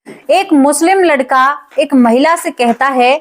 एक मुस्लिम लड़का एक महिला से कहता है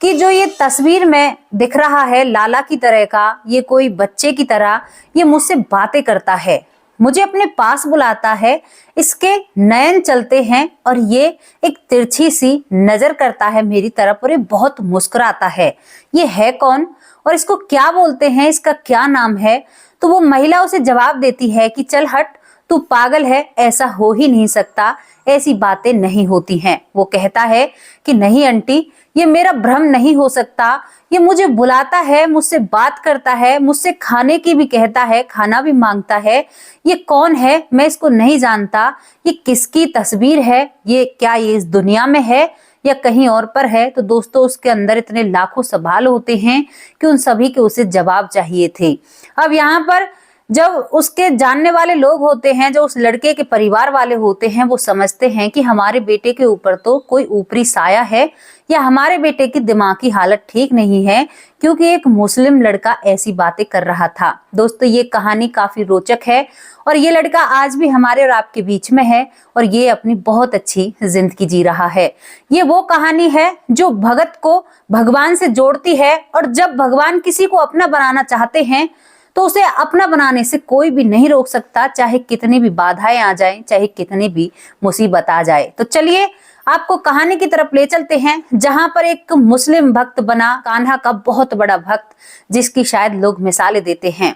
कि जो ये तस्वीर में दिख रहा है लाला की तरह का, ये कोई बच्चे की तरह, ये मुझसे बातें करता है, मुझे अपने पास बुलाता है, इसके नयन चलते हैं और ये एक तिरछी सी नजर करता है मेरी तरफ और ये बहुत मुस्कुराता है। ये है कौन और इसको क्या बोलते हैं, इसका क्या नाम है? तो वो महिला उसे जवाब देती है कि चल हट, तू पागल है, ऐसा हो ही नहीं सकता, ऐसी बातें नहीं होती हैं। वो कहता है कि नहीं आंटी, ये मेरा भ्रम नहीं हो सकता, ये मुझे बुलाता है, मुझसे बात करता है, मुझसे खाने की भी कहता है, खाना भी मांगता है। ये कौन है? मैं इसको नहीं जानता। ये किसकी तस्वीर है? ये क्या ये इस दुनिया में है या कहीं और पर है? तो दोस्तों, उसके अंदर इतने लाखों सवाल होते हैं कि उन सभी के उसे जवाब चाहिए थे। अब यहाँ पर जब उसके जानने वाले लोग होते हैं, जो उस लड़के के परिवार वाले होते हैं, वो समझते हैं कि हमारे बेटे के ऊपर तो कोई ऊपरी साया है या हमारे बेटे की दिमागी हालत ठीक नहीं है, क्योंकि एक मुस्लिम लड़का ऐसी बातें कर रहा था। दोस्तों, ये कहानी काफी रोचक है और ये लड़का आज भी हमारे और आपके बीच में है और ये अपनी बहुत अच्छी जिंदगी जी रहा है। ये वो कहानी है जो भगत को भगवान से जोड़ती है और जब भगवान किसी को अपना बनाना चाहते हैं तो उसे अपना बनाने से कोई भी नहीं रोक सकता, चाहे कितनी भी बाधाएं आ जाएं, चाहे कितनी भी मुसीबत आ जाए। तो चलिए आपको कहानी की तरफ ले चलते हैं, जहां पर एक मुस्लिम भक्त बना कान्हा का बहुत बड़ा भक्त, जिसकी शायद लोग मिसालें देते हैं।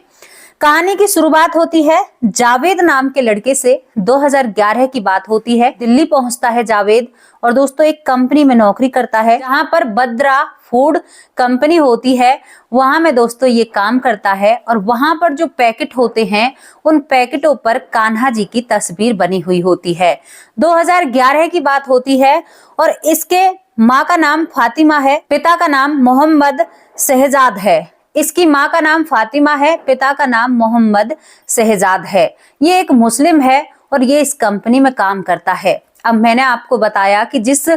कहानी की शुरुआत होती है जावेद नाम के लड़के से। 2011 की बात होती है। दिल्ली पहुंचता है जावेद और दोस्तों एक कंपनी में नौकरी करता है, जहां पर बद्रा फूड कंपनी होती है, वहां में दोस्तों ये काम करता है और वहां पर जो पैकेट होते हैं, उन पैकेटों पर कान्हा जी की तस्वीर बनी हुई होती है। 2011 की बात होती है और इसके माँ का नाम फातिमा है, पिता का नाम मोहम्मद शहजाद है। इसकी माँ का नाम फातिमा है, पिता का नाम मोहम्मद शहजाद है। ये एक मुस्लिम है और ये इस कंपनी में काम करता है। अब मैंने आपको बताया कि जिस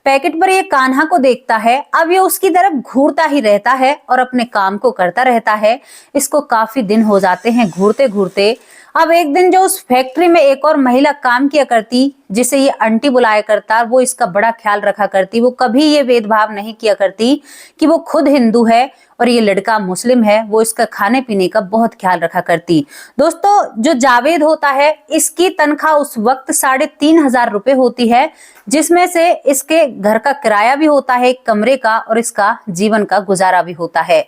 पैकेट पर ये कान्हा को देखता है, अब ये उसकी तरफ घूरता ही रहता है और अपने काम को करता रहता है। इसको काफी दिन हो जाते हैं घूरते घूरते। अब एक दिन जो उस फैक्ट्री में एक और महिला काम किया करती, जिसे ये आंटी बुलाया करता, वो इसका बड़ा ख्याल रखा करती। वो कभी ये भेदभाव नहीं किया करती कि वो खुद हिंदू है और ये लड़का मुस्लिम है। वो इसका खाने पीने का बहुत ख्याल रखा करती। दोस्तों, जो जावेद होता है, इसकी तनख्वाह उस वक्त 3,500 रुपए होती है, जिसमें से इसके घर का किराया भी होता है एक कमरे का और इसका जीवन का गुजारा भी होता है।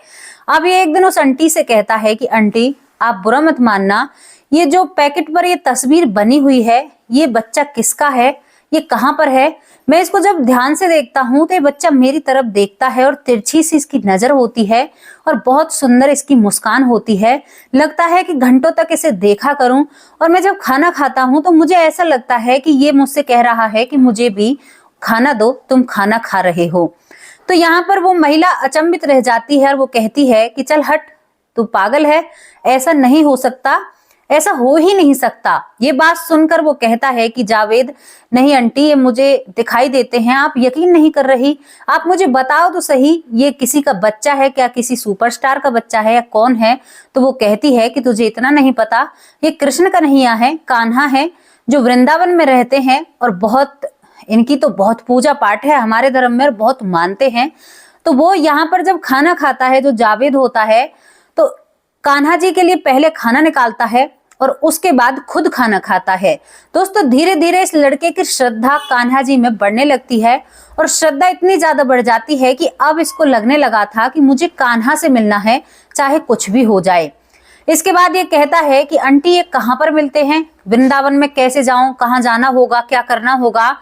अब ये एक दिन उस आंटी से कहता है कि आंटी, आप बुरा मत मानना, ये जो पैकेट पर ये तस्वीर बनी हुई है, ये बच्चा किसका है, ये कहाँ पर है? मैं इसको जब ध्यान से देखता हूँ तो ये बच्चा मेरी तरफ देखता है और तिरछी सी इसकी नजर होती है और बहुत सुंदर इसकी मुस्कान होती है। लगता है कि घंटों तक इसे देखा करूं और मैं जब खाना खाता हूं तो मुझे ऐसा लगता है कि ये मुझसे कह रहा है कि मुझे भी खाना दो, तुम खाना खा रहे हो। तो यहाँ पर वो महिला अचंभित रह जाती है और वो कहती है कि चल हट, तू पागल है, ऐसा नहीं हो सकता, ऐसा हो ही नहीं सकता। ये बात सुनकर वो कहता है कि जावेद, नहीं आंटी, ये मुझे दिखाई देते हैं, आप यकीन नहीं कर रही, आप मुझे बताओ तो सही, ये किसी का बच्चा है क्या, किसी सुपरस्टार का बच्चा है या कौन है? तो वो कहती है कि तुझे इतना नहीं पता, ये कृष्ण का कन्हैया है, कान्हा है, जो वृंदावन में रहते हैं और बहुत इनकी तो बहुत पूजा पाठ है हमारे धर्म में और बहुत मानते हैं। तो वो यहाँ पर जब खाना खाता है, जो जावेद होता है, तो कान्हा जी के लिए पहले खाना निकालता है और उसके बाद खुद खाना खाता है। दोस्तों, धीरे धीरे इस लड़के की श्रद्धा कान्हा जी में बढ़ने लगती है और श्रद्धा इतनी ज्यादा बढ़ जाती है कि अब इसको लगने लगा था कि मुझे कान्हा से मिलना है, चाहे कुछ भी हो जाए। इसके बाद ये कहता है कि आंटी, ये कहाँ पर मिलते हैं, वृंदावन में कैसे जाऊं, कहाँ जाना होगा, क्या करना होगा?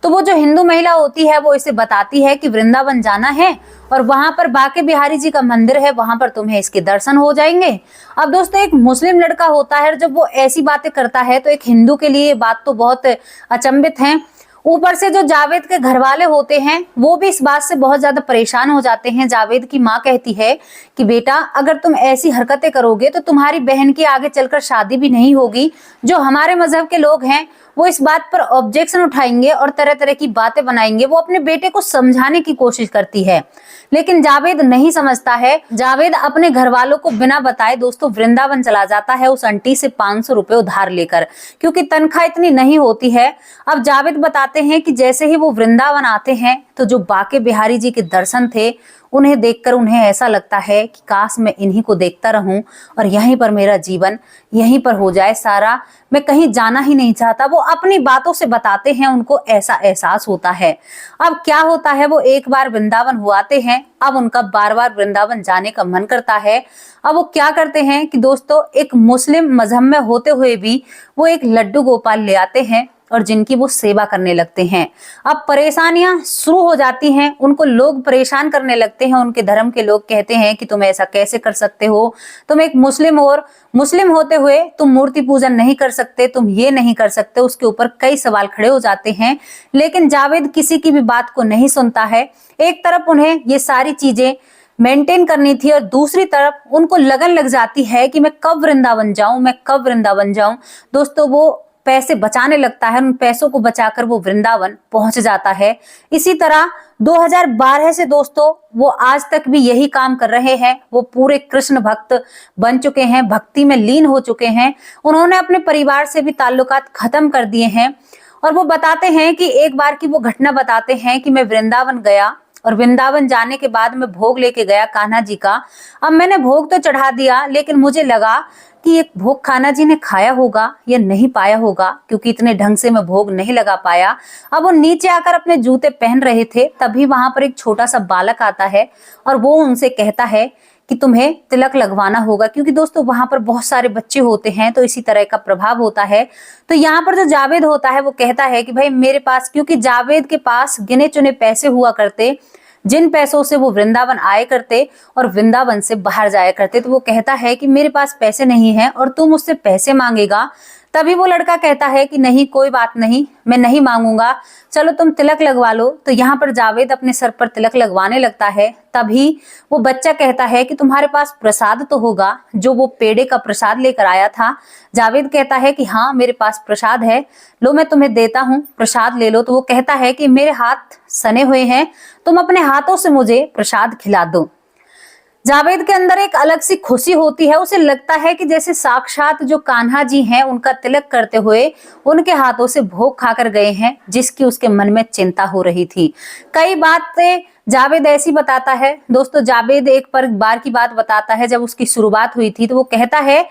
तो वो जो हिंदू महिला होती है वो इसे बताती है कि वृंदावन जाना है और वहां पर बांके बिहारी जी का मंदिर है, वहां पर तुम्हें इसके दर्शन हो जाएंगे। अब दोस्तों, एक मुस्लिम लड़का होता है, जब वो ऐसी बातें करता है तो एक हिंदू के लिए बात तो बहुत अचंभित है। ऊपर से जो जावेद के घर वाले होते हैं वो भी इस बात से बहुत ज्यादा परेशान हो जाते हैं। जावेद की माँ कहती है कि बेटा, अगर तुम ऐसी हरकतें करोगे तो तुम्हारी बहन की आगे चलकर शादी भी नहीं होगी। जो हमारे मजहब के लोग हैं वो इस बात पर ऑब्जेक्शन उठाएंगे और तरह तरह की बातें बनाएंगे। वो अपने बेटे को समझाने की कोशिश करती है, लेकिन जावेद नहीं समझता है। जावेद अपने घर वालों को बिना बताए दोस्तों वृंदावन चला जाता है उस आंटी से 500 रुपए उधार लेकर, क्योंकि तनख्वाह इतनी नहीं होती है। अब जावेद बताते हैं कि जैसे ही वो वृंदावन आते हैं तो जो बाके बिहारी जी के दर्शन थे उन्हें देखकर उन्हें ऐसा लगता है कि काश मैं इन्हीं को देखता रहूं और यहीं पर मेरा जीवन यहीं पर हो जाए सारा, मैं कहीं जाना ही नहीं चाहता। वो अपनी बातों से बताते हैं, उनको ऐसा एहसास होता है। अब क्या होता है, वो एक बार वृंदावन हुआते हैं, अब उनका बार बार वृंदावन जाने का मन करता है। अब वो क्या करते हैं कि दोस्तों एक मुस्लिम मजहब में होते हुए भी वो एक लड्डू गोपाल ले आते हैं और जिनकी वो सेवा करने लगते हैं। अब परेशानियां शुरू हो जाती हैं, उनको लोग परेशान करने लगते हैं। उनके धर्म के लोग कहते हैं कि तुम ऐसा कैसे कर सकते हो, तुम एक मुस्लिम और मुस्लिम होते हुए तुम मूर्ति पूजन नहीं कर सकते, तुम ये नहीं कर सकते। उसके ऊपर कई सवाल खड़े हो जाते हैं, लेकिन जावेद किसी की भी बात को नहीं सुनता है। एक तरफ उन्हें ये सारी चीजें मेंटेन करनी थी और दूसरी तरफ उनको लगन लग जाती है कि मैं कब वृंदावन जाऊं, मैं कब वृंदावन जाऊं। दोस्तों वो पैसे बचाने लगता है, उन पैसों को बचाकर वो वृंदावन पहुंच जाता है। इसी तरह 2012 से दोस्तों वो आज तक भी यही काम कर रहे हैं। वो पूरे कृष्ण भक्त बन चुके हैं, भक्ति में लीन हो चुके हैं। उन्होंने अपने परिवार से भी ताल्लुकात खत्म कर दिए हैं। और वो बताते हैं कि एक बार की वो घटना बताते हैं कि मैं वृंदावन गया और वृंदावन जाने के बाद मैं भोग लेके गया कान्हा जी का। अब मैंने भोग तो चढ़ा दिया, लेकिन मुझे लगा कि ये भोग कान्हा जी ने खाया होगा या नहीं पाया होगा, क्योंकि इतने ढंग से मैं भोग नहीं लगा पाया। अब वो नीचे आकर अपने जूते पहन रहे थे, तभी वहां पर एक छोटा सा बालक आता है और वो उनसे कहता है कि तुम्हें तिलक लगवाना होगा, क्योंकि दोस्तों वहां पर बहुत सारे बच्चे होते हैं तो इसी तरह का प्रभाव होता है। तो यहाँ पर जो जावेद होता है वो कहता है कि भाई मेरे पास, क्योंकि जावेद के पास गिने चुने पैसे हुआ करते, जिन पैसों से वो वृंदावन आए करते और वृंदावन से बाहर जाया करते, तो वो कहता है कि मेरे पास पैसे नहीं है और तू मुझसे पैसे मांगेगा। तभी वो लड़का कहता है कि नहीं कोई बात नहीं, मैं नहीं मांगूंगा, चलो तुम तिलक लगवा लो। तो यहाँ पर जावेद अपने सर पर तिलक लगवाने लगता है। तभी वो बच्चा कहता है कि तुम्हारे पास प्रसाद तो होगा, जो वो पेड़े का प्रसाद लेकर आया था। जावेद कहता है कि हाँ मेरे पास प्रसाद है, लो मैं तुम्हें देता हूँ, प्रसाद ले लो। तो वो कहता है कि मेरे हाथ सने हुए हैं, तुम अपने हाथों से मुझे प्रसाद खिला दो। जावेद के अंदर एक अलग सी खुशी होती है, उसे लगता है कि जैसे साक्षात जो कान्हा जी हैं उनका तिलक करते हुए उनके हाथों से भोग खाकर गए हैं, जिसकी उसके मन में चिंता हो रही थी। कई बातें जावेद ऐसी बताता है दोस्तों। जावेद एक बार की बात बताता है, जब उसकी शुरुआत हुई थी तो वो कहता है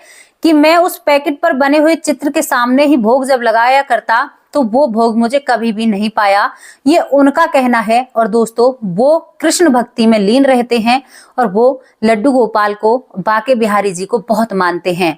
कि मैं उस पैकेट पर बने हुए चित्र के सामने ही भोग जब लगाया करता तो वो भोग मुझे कभी भी नहीं पाया। ये उनका कहना है। और दोस्तों वो कृष्ण भक्ति में लीन रहते हैं और वो लड्डू गोपाल को, बाके बिहारी जी को बहुत मानते हैं।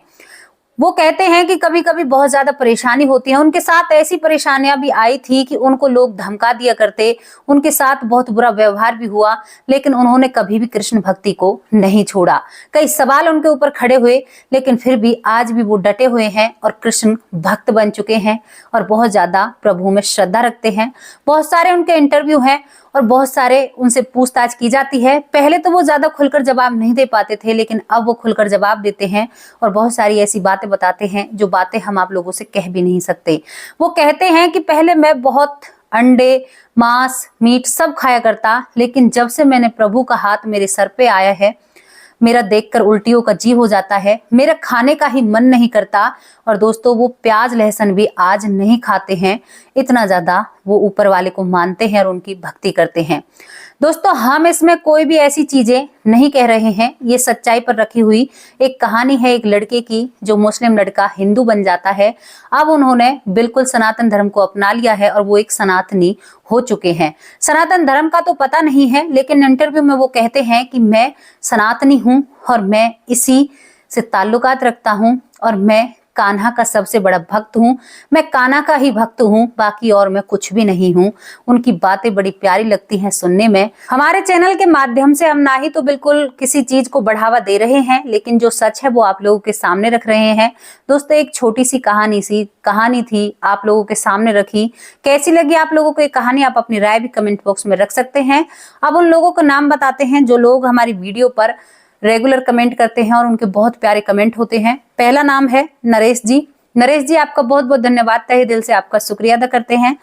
वो कहते हैं कि कभी कभी बहुत ज्यादा परेशानी होती है। उनके साथ ऐसी परेशानियां भी आई थी कि उनको लोग धमका दिया करते, उनके साथ बहुत बुरा व्यवहार भी हुआ, लेकिन उन्होंने कभी भी कृष्ण भक्ति को नहीं छोड़ा। कई सवाल उनके ऊपर खड़े हुए, लेकिन फिर भी आज भी वो डटे हुए हैं और कृष्ण भक्त बन चुके हैं और बहुत ज्यादा प्रभु में श्रद्धा रखते हैं। बहुत सारे उनके इंटरव्यू हैं और बहुत सारे उनसे पूछताछ की जाती है। पहले तो वो ज्यादा खुलकर जवाब नहीं दे पाते थे, लेकिन अब वो खुलकर जवाब देते हैं और बहुत सारी ऐसी बातें बताते हैं जो बातें हम आप लोगों से कह भी नहीं सकते। वो कहते हैं कि पहले मैं बहुत अंडे, मांस, मीट सब खाया करता, लेकिन जब से मैंने प्रभु का हाथ मेरे सर पे आया है, मेरा देखकर उल्टियों का जी हो जाता है, मेरा खाने का ही मन नहीं करता। और दोस्तों वो प्याज लहसुन भी आज नहीं खाते हैं, इतना ज्यादा वो ऊपर वाले को मानते हैं और उनकी भक्ति करते हैं। दोस्तों हम इसमें कोई भी ऐसी चीजें नहीं कह रहे हैं, ये सच्चाई पर रखी हुई एक कहानी है एक लड़के की जो मुस्लिम लड़का हिंदू बन जाता है। अब उन्होंने बिल्कुल सनातन धर्म को अपना लिया है और वो एक सनातनी हो चुके हैं। सनातन धर्म का तो पता नहीं है, लेकिन इंटरव्यू में वो कहते हैं कि मैं सनातनी हूँ और मैं इसी से ताल्लुकात रखता हूँ और मैं कान्हा का सबसे बड़ा भक्त हूँ, मैं कान्हा का ही भक्त हूँ, बाकी और मैं कुछ भी नहीं हूँ। उनकी बातें बड़ी प्यारी लगती हैं सुनने में। हमारे चैनल के माध्यम से हम ना ही तो बिल्कुल किसी चीज को बढ़ावा दे रहे हैं, लेकिन जो सच है वो आप लोगों के सामने रख रहे हैं। दोस्तों एक छोटी सी कहानी थी, आप लोगों के सामने रखी। कैसी लगी आप लोगों को ये कहानी, आप अपनी राय भी कमेंट बॉक्स में रख सकते हैं। अब उन लोगों का नाम बताते हैं जो लोग हमारी वीडियो पर रेगुलर कमेंट करते हैं और उनके बहुत प्यारे कमेंट होते हैं। पहला नाम है नरेश जी। नरेश जी आपका बहुत बहुत धन्यवाद, तहे दिल से आपका शुक्रिया अदा करते हैं।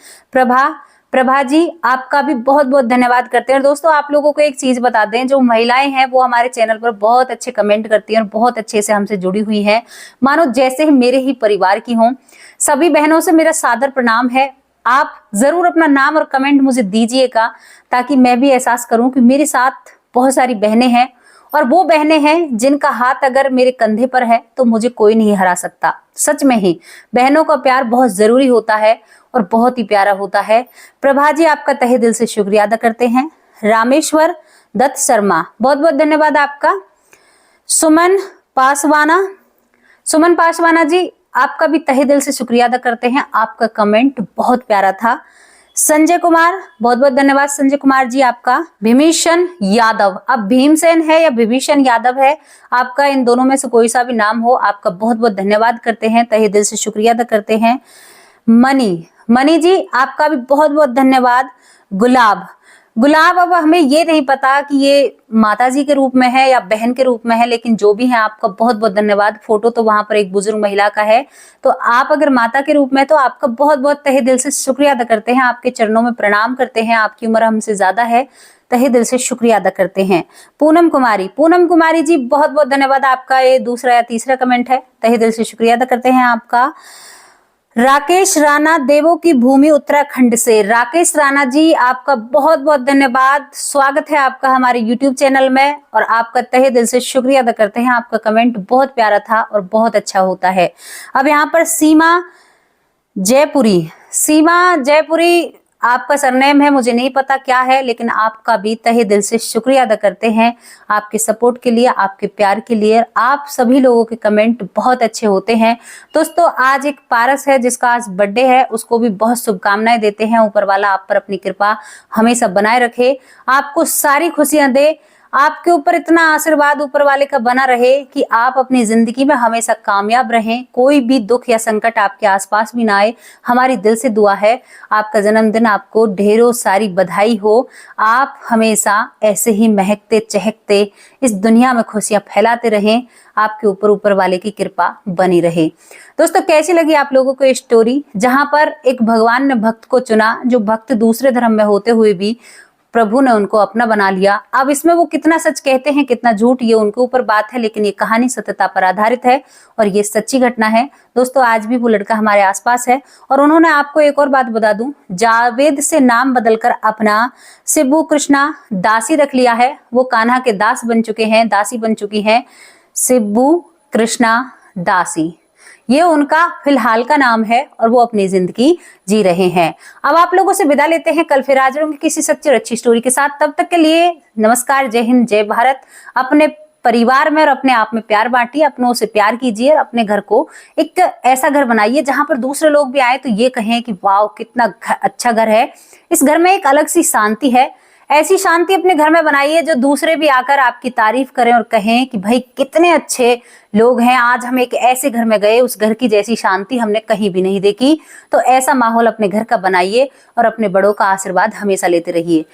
प्रभा जी आपका भी बहुत बहुत धन्यवाद करते हैं। और दोस्तों आप लोगों को एक चीज बता दें, जो महिलाएं हैं वो हमारे चैनल पर बहुत अच्छे कमेंट करती हैं और बहुत अच्छे से हमसे जुड़ी हुई हैं, मानो जैसे ही मेरे ही परिवार की हों। सभी बहनों से मेरा सादर प्रणाम है। आप जरूर अपना नाम और कमेंट मुझे दीजिएगा, ताकि मैं भी एहसास करूं कि मेरे साथ बहुत सारी बहनें हैं, और वो बहनें हैं जिनका हाथ अगर मेरे कंधे पर है तो मुझे कोई नहीं हरा सकता। सच में ही बहनों का प्यार बहुत जरूरी होता है और बहुत ही प्यारा होता है। प्रभा जी आपका तहे दिल से शुक्रिया अदा करते हैं। रामेश्वर दत्त शर्मा बहुत बहुत धन्यवाद आपका। सुमन पासवाना जी आपका भी तहे दिल से शुक्रिया अदा करते हैं, आपका कमेंट बहुत प्यारा था। संजय कुमार बहुत बहुत धन्यवाद संजय कुमार जी आपका। भीमीशन यादव, अब भीमसेन है या विभीषण यादव है, आपका इन दोनों में से कोई सा भी नाम हो, आपका बहुत बहुत धन्यवाद करते हैं, तहे दिल से शुक्रिया अदा करते हैं। मनी जी आपका भी बहुत बहुत धन्यवाद। गुलाब अब हमें ये नहीं पता कि ये माता जी के रूप में है या बहन के रूप में है, लेकिन जो भी है आपका बहुत बहुत धन्यवाद। फोटो तो वहां पर एक बुजुर्ग महिला का है, तो आप अगर माता के रूप में तो आपका बहुत बहुत तहे दिल से शुक्रिया अदा करते हैं, आपके चरणों में प्रणाम करते हैं। आपकी उम्र हमसे ज्यादा है, तहे दिल से शुक्रिया अदा करते हैं। पूनम कुमारी जी बहुत बहुत धन्यवाद, आपका ये दूसरा या तीसरा कमेंट है, तहे दिल से शुक्रिया अदा करते हैं आपका। राकेश राणा देवों की भूमि उत्तराखंड से, राकेश राणा जी आपका बहुत बहुत धन्यवाद, स्वागत है आपका हमारे YouTube चैनल में, और आपका तहे दिल से शुक्रिया अदा करते हैं। आपका कमेंट बहुत प्यारा था और बहुत अच्छा होता है। अब यहाँ पर सीमा जयपुरी आपका सरनेम है, मुझे नहीं पता क्या है, लेकिन आपका भी तहे दिल से शुक्रिया अदा करते हैं आपके सपोर्ट के लिए, आपके प्यार के लिए। आप सभी लोगों के कमेंट बहुत अच्छे होते हैं। दोस्तों आज एक पारस है जिसका आज बर्थडे है, उसको भी बहुत शुभकामनाएं देते हैं। ऊपर वाला आप पर अपनी कृपा हमेशा बनाए रखे, आपको सारी खुशियां दे, आपके ऊपर इतना आशीर्वाद ऊपर वाले का बना रहे कि आप अपनी जिंदगी में हमेशा कामयाब रहें, कोई भी दुख या संकट आपके आसपास भी ना आए। हमारी दिल से दुआ है, आपका जन्मदिन, आपको ढेरों सारी बधाई हो। आप हमेशा ऐसे ही महकते चहकते इस दुनिया में खुशियां फैलाते रहें, आपके ऊपर वाले की कृपा बनी रहे। दोस्तों कैसी लगी आप लोगों को ये स्टोरी, जहां पर एक भगवान ने भक्त को चुना, जो भक्त दूसरे धर्म में होते हुए भी प्रभु ने उनको अपना बना लिया। अब इसमें वो कितना सच कहते हैं कितना झूठ, ये उनके ऊपर बात है, लेकिन ये कहानी सत्यता पर आधारित है और ये सच्ची घटना है। दोस्तों आज भी वो लड़का हमारे आसपास है, और उन्होंने, आपको एक और बात बता दूं, जावेद से नाम बदलकर अपना शिबू कृष्णा दासी रख लिया है। वो कान्हा के दास बन चुके हैं, दासी बन चुकी हैं, शिबू कृष्णा दासी, ये उनका फिलहाल का नाम है और वो अपनी जिंदगी जी रहे हैं। अब आप लोगों से विदा लेते हैं, कल फिर हाजिर होंगे किसी सच्ची और अच्छी स्टोरी के साथ। तब तक के लिए नमस्कार, जय हिंद, जय भारत। अपने परिवार में और अपने आप में प्यार बांटिए, अपनों से प्यार कीजिए, अपने घर को एक ऐसा घर बनाइए जहां पर दूसरे लोग भी आए तो ये कहें कि वाह कितना अच्छा घर है, इस घर में एक अलग सी शांति है। ऐसी शांति अपने घर में बनाइए जो दूसरे भी आकर आपकी तारीफ करें और कहें कि भाई कितने अच्छे लोग हैं, आज हम एक ऐसे घर में गए, उस घर की जैसी शांति हमने कहीं भी नहीं देखी। तो ऐसा माहौल अपने घर का बनाइए और अपने बड़ों का आशीर्वाद हमेशा लेते रहिए।